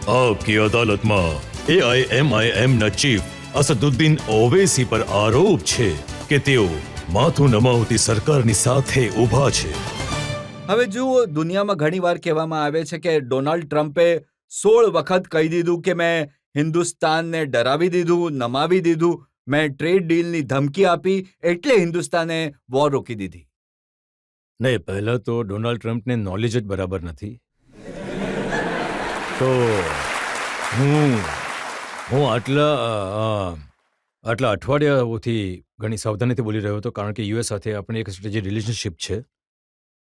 आपकी अदालत में AIMIMના ચીફ અસદુદ્દીન ઓવૈસી પર આરોપ છે કે તેઓ માથું નમાવતી સરકારની સાથે ઊભા છે. હવે જુઓ, દુનિયામાં ઘણીવાર કહેવામાં આવે છે કે ડોનાલ્ડ ટ્રમ્પે 16 વખત કહી દીધું કે મેં હિન્દુસ્તાનને ડરાવી દીધું, નમાવી દીધું, મેં ટ્રેડ ડીલની ધમકી આપી એટલે હિન્દુસ્તાને વોર રોકી દીધી. નહીં, પહેલા તો ડોનાલ્ડ ટ્રમ્પને નોલેજ જ બરાબર નથી. તો હું આટલા અઠવાડિયાઓથી ઘણી સાવધાનીથી બોલી રહ્યો હતો, કારણ કે યુએસ સાથે આપણે એક સ્ટ્રેટેજિક રિલેશનશિપ છે.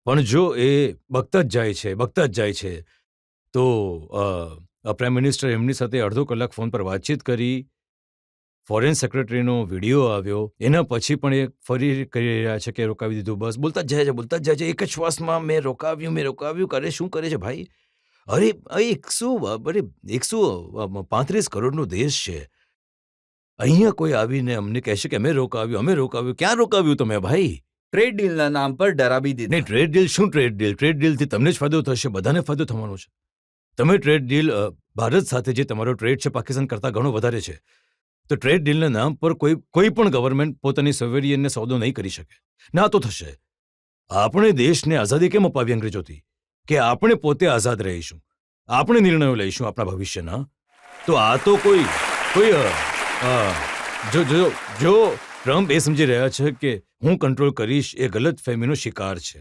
પણ જો એ બગતા જ જાય છે તો પ્રાઇમ મિનિસ્ટર એમની સાથે અડધો કલાક ફોન પર વાતચીત કરી, ફોરેન સેક્રેટરીનો વિડીયો આવ્યો, એના પછી પણ એ ફરી કરી રહ્યા છે કે રોકાવી દીધું. બસ બોલતા જ જાય છે એક જ શ્વાસમાં, મેં રોકાવ્યું. કરે શું કરે છે ભાઈ? અરે 135 કરોડનો દેશ છે. અહીંયા કોઈ આવીને અમને કહેશે કે અમે રોકાવ્યું. ક્યાં રોકાવ્યું તમે ભાઈ? ટ્રેડ ડીલના નામ પર ડરાવી દીધી. નહીં, ટ્રેડ ડીલ શું? ટ્રેડ ડીલથી તમને જ ફાયદો થશે, બધાને ફાયદો થવાનો છે. તમે ટ્રેડ ડીલ ભારત સાથે જે તમારો ટ્રેડ છે પાકિસ્તાન કરતાં ઘણો વધારે છે, તો ટ્રેડ ડીલના નામ પર કોઈ પણ ગવર્મેન્ટ પોતાની સોવેરિયનને સોદો નહીં કરી શકે. ના તો થશે. આપણે દેશને આઝાદી કેમ અપાવી અંગ્રેજોથી? કે આપણે પોતે આઝાદ રહીશું, આપણે નિર્ણયો લઈશું આપણા ભવિષ્યના. તો આ તો કોઈ જો ટ્રમ્પ એ સમજી રહ્યા છે કે હું કંટ્રોલ કરીશ, એ ગલત ફહેમીનો શિકાર છે.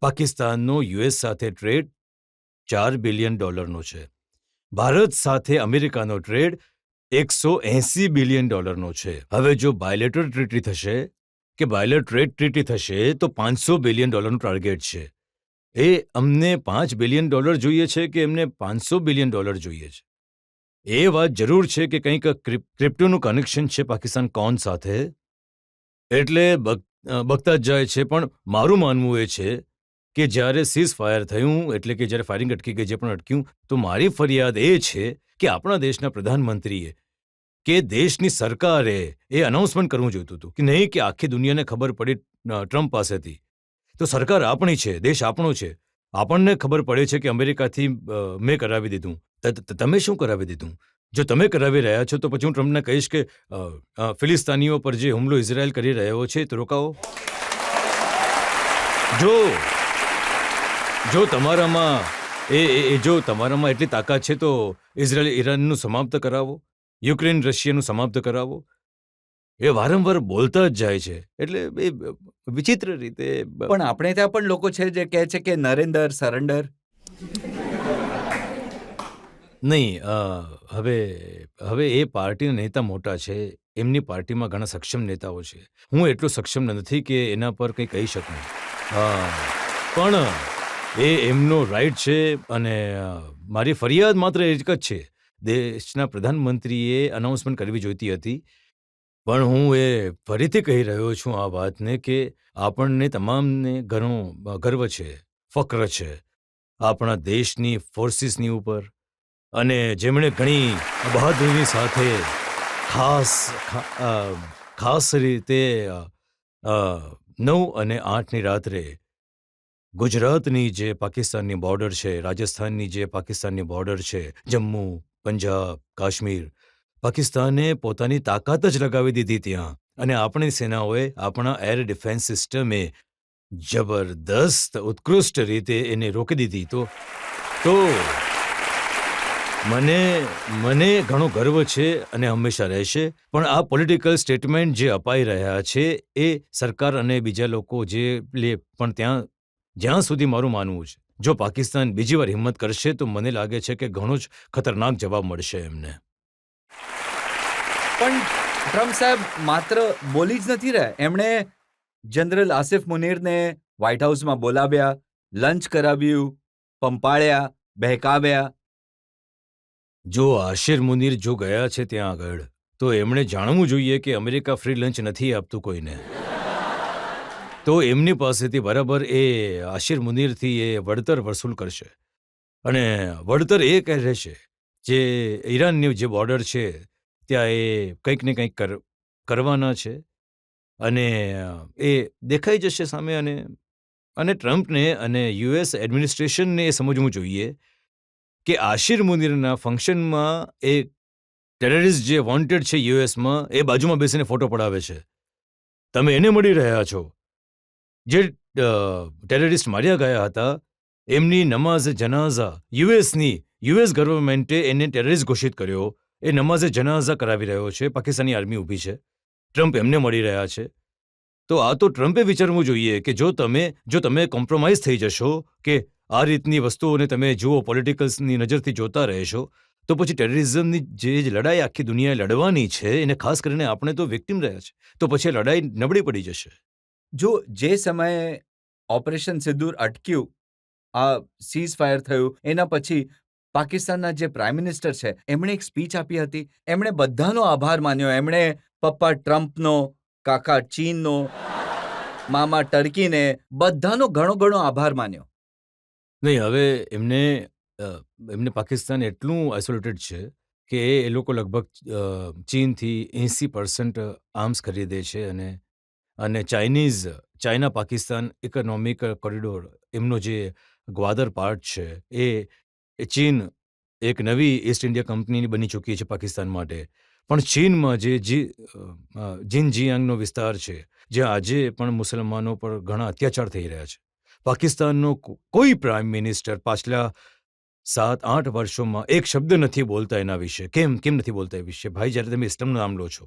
પાકિસ્તાનનો યુએસ સાથે ટ્રેડ $4 બિલિયન છે. ભારત સાથે અમેરિકાનો ટ્રેડ $180 બિલિયન છે. હવે જો બાયલેટરલ ટ્રીટી થશે તો $500 બિલિયન ટાર્ગેટ છે. એ અમને $5 બિલિયન જોઈએ છે કે એમને $500 બિલિયન જોઈએ છે? એ વાત જરૂર છે કે કંઈક ક્રિપ્ટોનું કનેક્શન છે પાકિસ્તાન કોન સાથે, એટલે બગતા જ જાય છે. પણ મારું માનવું એ છે કે જ્યારે સીઝ ફાયર થયું, એટલે કે જ્યારે ફાયરિંગ અટકી ગઈ, જે પણ અટક્યું, તો મારી ફરિયાદ એ છે કે આપણા દેશના પ્રધાનમંત્રીએ કે દેશની સરકારે એ અનાઉન્સમેન્ટ કરવું જોઈતું હતું કે નહીં, કે આખી દુનિયાને ખબર પડી ટ્રમ્પ પાસેથી. તો સરકાર આપણી છે, દેશ આપણો છે, આપણને ખબર પડે છે કે અમેરિકાથી મેં કરાવી દીધું. તમે શું કરાવી દીધું? જો તમે કરાવી રહ્યા છો તો પછી હું ટ્રમ્પને કહીશ કે ફિલિસ્તાનીઓ પર જે હુમલો ઇઝરાયલ કરી રહ્યો છે તો રોકાવો. જો તમારામાં એટલી તાકાત છે તો ઇઝરાયલ ઈરાનનું સમાપ્ત કરાવો, યુક્રેન રશિયાનું સમાપ્ત કરાવો. એ વારંવાર બોલતા જ જાય છે, એટલે એ વિચિત્ર રીતે. પણ આપણે ત્યાં પણ લોકો છે જે કહે છે કે નરેન્દ્ર સરેન્ડર. નહીં, હવે એ પાર્ટીના નેતા મોટા છે, એમની પાર્ટીમાં ઘણા સક્ષમ નેતાઓ છે. હું એટલો સક્ષમ નથી કે એના પર કંઈ કહી શકું. પણ એ એમનો રાઈટ છે, અને મારી ફરિયાદ માત્ર એક જ છે. દેશના પ્રધાનમંત્રીએ અનાઉન્સમેન્ટ કરવી જોઈતી હતી. પણ હું એ ફરીથી કહી રહ્યો છું આ વાતને કે આપણને તમામને ઘણો ગર્વ છે, ફક્ર છે આપણા દેશની ફોર્સિસની ઉપર, અને જેમણે ઘણી બહાદુરી સાથે ખાસ રીતે 9 અને 8ની રાત્રે ગુજરાતની જે પાકિસ્તાનની બોર્ડર છે, રાજસ્થાનની જે પાકિસ્તાનની બોર્ડર છે, જમ્મુ, પંજાબ, કાશ્મીર, પાકિસ્તાને પોતાની તાકાત જ લગાવી દીધી ત્યાં, અને આપણી સેનાઓએ, આપણા એર ડિફેન્સ સિસ્ટમે જબરદસ્ત ઉત્કૃષ્ટ રીતે એને રોકી દીધી. તો મને ઘણો ગર્વ છે અને હંમેશા રહેશે. પણ આ પોલિટિકલ સ્ટેટમેન્ટ જે અપાઈ રહ્યા છે એ સરકાર અને બીજા લોકો જે લે, પણ જ્યાં સુધી મારું માનવું છે, જો પાકિસ્તાન બીજી વાર હિંમત કરશે તો મને લાગે છે કે ઘણો જ ખતરનાક જવાબ મળશે એમને. પણ ટ્રમ્પ સાહેબ માત્ર બોલી જ નથી રહ્યા. એમણે જનરલ આસિફ મુનીરને વ્હાઇટ હાઉસમાં બોલાવ્યા, લંચ કરાવ્યું, પંપાળ્યા, બહેકાવ્યા. જો આશિર મુનીર જો ગયા છે ત્યાં આગળ, તો એમણે જાણવું જોઈએ કે અમેરિકા ફ્રી લંચ નથી આપતું કોઈને. તો એમની પાસેથી બરાબર એ આશિર મુનીરથી એ વળતર વસૂલ કરશે, અને વળતર એ રહેશે જે ઈરાનની જે બોર્ડર છે ત્યાં એ કંઈક ને કંઈક કરવાના છે, અને એ દેખાઈ જશે સામે. અને ટ્રમ્પને અને યુએસ એડમિનિસ્ટ્રેશનને એ સમજવું જોઈએ કે આશિર મુનીરના ફંક્શનમાં એ ટેરરિસ્ટ જે વોન્ટેડ છે યુએસમાં એ બાજુમાં બેસીને ફોટો પડાવે છે. તમે એને મળી રહ્યા છો. જે ટેરરિસ્ટ માર્યા ગયા હતા એમની નમાઝ જનાઝા યુએસ ગવર્મેન્ટે એને ટેરરિસ્ટ ઘોષિત કર્યો. એ નમાઝે જનાઝા કરાવી રહ્યો છે. પાકિસ્તાની આર્મી ઊભી છે. ટ્રમ્પ એમને મળી રહ્યા છે. તો આ તો ટ્રમ્પે વિચારવું જોઈએ કે જો તમે કોમ્પ્રોમાઇઝ થઈ જશો કે આ રીતની વસ્તુઓને તમે જુઓ પોલિટિકલ્સની નજરથી જોતા રહેશો તો પછી ટેરરિઝમની જે લડાઈ આખી દુનિયાએ લડવાની છે એને ખાસ કરીને આપણે તો વિક્ટિમ રહ્યા છે તો પછી આ લડાઈ નબળી પડી જશે. જો જે સમયે ઓપરેશન સિંદૂર અટક્યું, આ સીઝ ફાયર થયું, એના પછી પાકિસ્તાનના જે પ્રાઇમ મિનિસ્ટર છે એમણે એક સ્પીચ આપી હતી. એમણે બધાનો આભાર માન્યો. એમણે પપ્પા ટ્રમ્પનો, કાકા ચીનનો, મામા ટર્કીને, બધાનો ઘણો ઘણો આભાર માન્યો. નહીં, હવે એમને પાકિસ્તાન એટલું આઇસોલેટેડ છે કે એ લોકો લગભગ ચીનથી 80% આર્મ્સ ખરીદે છે અને ચાઇના પાકિસ્તાન ઇકોનોમિક કોરિડોર એમનો જે ગ્વાદર પાર્ટ છે એ ચીન એક નવી ઈસ્ટ ઇન્ડિયા કંપનીની બની ચૂકી છે પાકિસ્તાન માટે. પણ ચીનમાં જે જિનજિયાંગનો વિસ્તાર છે જ્યાં આજે પણ મુસલમાનો પર ઘણા અત્યાચાર થઈ રહ્યા છે, પાકિસ્તાનનો કોઈ પ્રાઇમ મિનિસ્ટર પાછલા 7-8 વર્ષોમાં એક શબ્દ નથી બોલતા એના વિશે. કેમ નથી બોલતા એ વિશે? ભાઈ, જ્યારે તમે ઇસ્લામનું નામ લો છો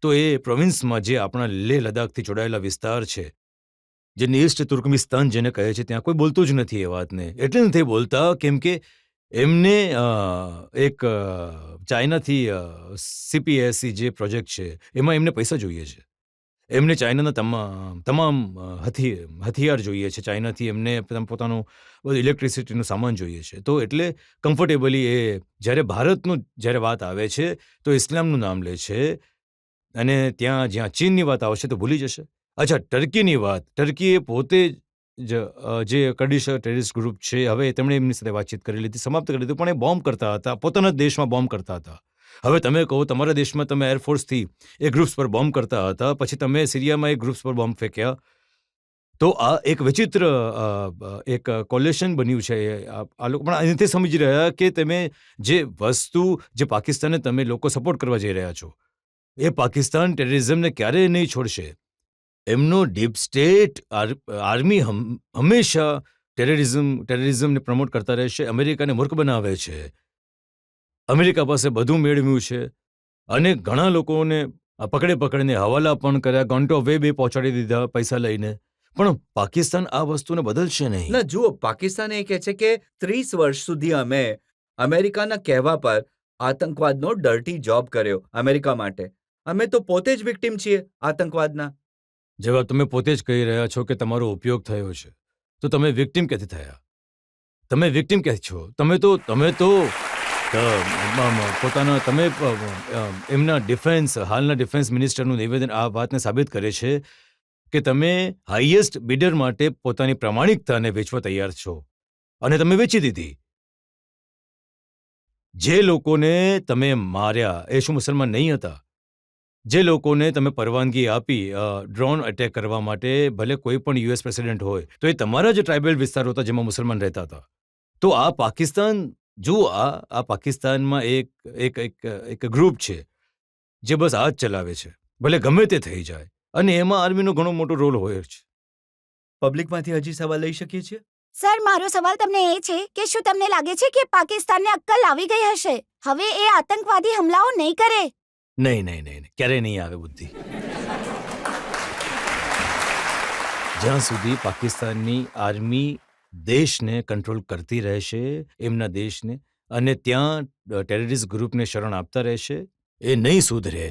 તો એ પ્રોવિન્સમાં જે આપણા લેહ લદ્દાખથી જોડાયેલા વિસ્તાર છે, જેને ઈસ્ટ તુર્કમિસ્તાન જેને કહે છે, ત્યાં કોઈ બોલતું જ નથી એ વાતને. એટલે નથી બોલતા કેમ કે એમને એક ચાઇનાથી CPSE જે પ્રોજેક્ટ છે એમાં એમને પૈસા જોઈએ છે. એમને ચાઇનાના તમામ હથિયાર જોઈએ છે. ચાઇનાથી એમને પોતાનું ઇલેક્ટ્રિસિટીનું સામાન જોઈએ છે. તો એટલે કમ્ફર્ટેબલી એ જ્યારે વાત આવે છે તો ઇસ્લામનું નામ લે છે અને જ્યાં ચીનની વાત આવશે તો ભૂલી જશે. અચ્છા, ટર્કીની વાત. ટર્કીએ પોતે જ જે કર્ડિશ ટેરરિસ્ટ ગ્રુપ છે, હવે તેમણે એમની સાથે વાતચીત કરી લીધી, સમાપ્ત કરી દીધું, પણ એ બોમ્બ કરતા હતા, પોતાના દેશમાં બોમ્બ કરતા હતા. હવે તમે કહો તમારા દેશમાં તમે એરફોર્સથી એ ગ્રુપ્સ પર બોમ્બ કરતા હતા, પછી તમે સિરિયામાં એ ગ્રુપ્સ પર બોમ્બ ફેંક્યા. તો આ એક વિચિત્ર એક કોલેશન બન્યું છે. આ લોકો પણ નથી સમજી રહ્યા કે તમે જે વસ્તુ જે પાકિસ્તાનને તમે લોકો સપોર્ટ કરવા જઈ રહ્યા છો એ પાકિસ્તાન ટેરરિઝમને ક્યારેય નહીં છોડશે. એમનો ડીપ સ્ટેટ આર્મી હંમેશા ટેરરિઝમને પ્રમોટ કરતા રહેશે, અમેરિકાને મૂર્ખ બનાવે છે. અમેરિકા પાસે બધું મેળવ્યું છે અને ઘણા લોકોને પકડીને હવાલા પણ કર્યા, ગોન્ટો વે પહોંચાડી દીધા પૈસા લઈને. પણ પાકિસ્તાન આ વસ્તુને બદલશે નહીં. ના, જુઓ, પાકિસ્તાન એ કહે છે કે 30 વર્ષ સુધી અમે અમેરિકાના કહેવા પર આતંકવાદનો ડર્ટી જોબ કર્યો અમેરિકા માટે. અમે તો પોતે જ વિક્ટિમ છીએ આતંકવાદના. જવાબ તમે પોતે જ કહી રહ્યા છો કે તમારો ઉપયોગ થયો છે, તો તમે વિક્ટિમ ક્યાંથી થયા? તમે વિક્ટિમ ક્યાંથી છો? તમે તો પોતાના એમના હાલના ડિફેન્સ મિનિસ્ટરનું નિવેદન આ વાતને સાબિત કરે છે કે તમે હાઈએસ્ટ બિડર માટે પોતાની પ્રામાણિકતાને વેચવા તૈયાર છો અને તમે વેચી દીધી. જે લોકોને તમે માર્યા એ શું મુસલમાન નહીં હતા? જે લોકોને તમે પરવાનગી આપી ડ્રોન અટેક કરવા માટે, ભલે કોઈ પણ યુએસ પ્રેસિડેન્ટ હોય, તો એ તમારા જ ટ્રાઇબલ વિસ્તારો હતા જેમાં મુસલમાન રહેતા હતા. તો આ પાકિસ્તાન, જુઓ, આ પાકિસ્તાનમાં એક ગ્રુપ છે જે બસ આ જ ચલાવે છે, ભલે ગમે તે થઈ જાય, અને એમાં આર્મીનો ઘણો મોટો રોલ હોય છે. પબ્લિકમાંથી હજી સવાલ લઈ શકીએ છીએ? સર, મારો સવાલ તમને એ છે કે શું તમને લાગે છે કે પાકિસ્તાનને અક્કલ આવી ગઈ હશે? હવે એ આતંકવાદી હુમલાઓ નહીં કરે? નહીં, ક્યારેય નહીં આવે બુદ્ધિ. જ્યાં સુધી પાકિસ્તાનની આર્મી દેશને કંટ્રોલ કરતી રહેશે, એમના દેશને, અને ત્યાં ટેરરિસ્ટ ગ્રુપને શરણ આપતા રહેશે, એ નહીં સુધરે.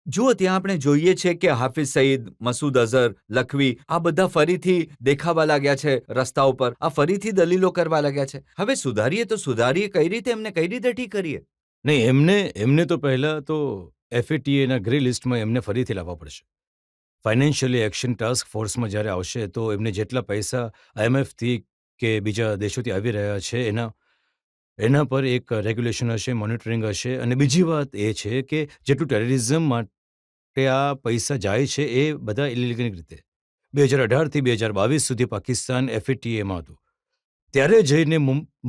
જુઓ, ત્યાં આપણે જોઈએ છે કે હાફિઝ સઈદ, મસૂદ અઝહર, લખવી, આ બધા ફરીથી દેખાવા લાગ્યા છે રસ્તા ઉપર. આ ફરીથી દલીલો કરવા લાગ્યા છે. હવે સુધારીએ તો સુધારીએ કઈ રીતે? એમને કઈ રીતે ઠીક કરીએ? નહીં, એમને તો પહેલાં તો FATAના ગ્રે લિસ્ટમાં એમને ફરીથી લાવવા પડશે. ફાઇનાન્શિયલી એક્શન ટાસ્ક ફોર્સમાં જ્યારે આવશે તો એમને જેટલા પૈસા IMFથી કે બીજા દેશોથી આવી રહ્યા છે એના પર એક રેગ્યુલેશન હશે, મોનિટરિંગ હશે. અને બીજી વાત એ છે કે જેટલું ટેરરિઝમ માટે આ પૈસા જાય છે એ બધા ઇલીગલ રીતે 2018થી 2022 સુધી પાકિસ્તાન FATAમાં હતું. ત્યારે જઈને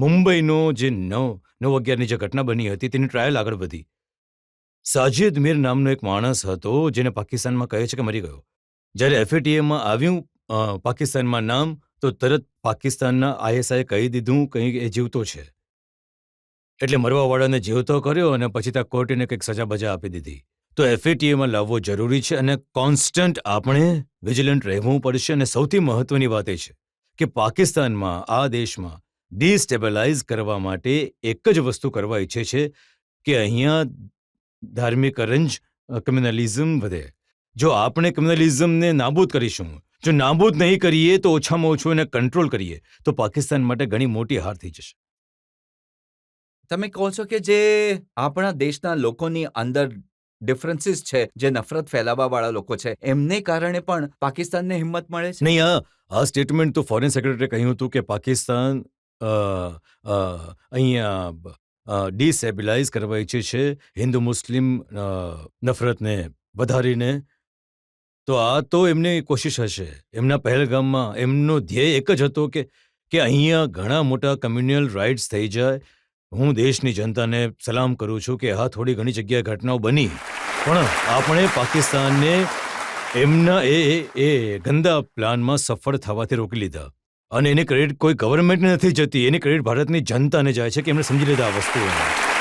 મુંબઈનો જે 9/11ની જે ઘટના બની હતી તેની ટ્રાયલ આગળ વધી. સાજિદ મીર નામનો એક માણસ હતો જેને પાકિસ્તાનમાં કહે છે કે મરી ગયો. જ્યારે FATAમાં આવ્યું પાકિસ્તાનમાં નામ, તો તરત પાકિસ્તાનના ISIએ કહી દીધું કંઈ એ જીવતો છે. એટલે મરવાવાળાને જીવતો કર્યો અને પછી ત્યાં કોર્ટે કંઈક સજા બજા આપી દીધી. તો FATAમાં લાવવો જરૂરી છે અને કોન્સ્ટન્ટ આપણે વિજિલન્ટ રહેવું પડશે. અને સૌથી મહત્વની વાત એ છે કે પાકિસ્તાનમાં, આ દેશમાં ડિસ્ટેબલાઇઝ કરવા માટે એક જ વસ્તુ કરવા ઈચ્છે છે કે અહીંયા ધાર્મિક ક્રિમિનલિઝમ વધે. જો આપણે ક્રિમિનલિઝમને નાબૂદ કરીશું, જો નાબૂદ નહીં કરીએ તો ઓછામાં ઓછું એને કંટ્રોલ કરીએ, તો પાકિસ્તાન માટે ઘણી મોટી હાર થઈ જશે. તમે કહો છો કે જે આપણા દેશના લોકોની અંદર ડિફરન્સીસ છે, જે નફરત ફેલાવવા વાળા લોકો છે, એમને કારણે પણ પાકિસ્તાનને હિંમત મળે છે. નહીં, આ સ્ટેટમેન્ટ તો ફોરેન સેક્રેટરીએ કહ્યું હતું કે પાકિસ્તાન અહીંયા ડિસ્ટેબિલાઇઝ કરવા ઈચ્છે છે હિન્દુ મુસ્લિમ નફરતને વધારીને. તો આ તો એમની કોશિશ હશે. એમના પહેલગામમાં એમનો ધ્યેય એક જ હતો કે અહીંયા ઘણા મોટા કમ્યુનલ રાઇટ્સ થઈ જાય. હું દેશની જનતાને સલામ કરું છું કે હા, થોડી ઘણી જગ્યાએ ઘટનાઓ બની, પણ આપણે પાકિસ્તાનને એમના એ ગંદા પ્લાનમાં સફળ થવાથી રોકી લીધા. અને એની ક્રેડિટ કોઈ ગવર્મેન્ટને નથી જતી, એની ક્રેડિટ ભારતની જનતાને જાય છે કે એમણે સમજી લીધા આ વસ્તુઓને.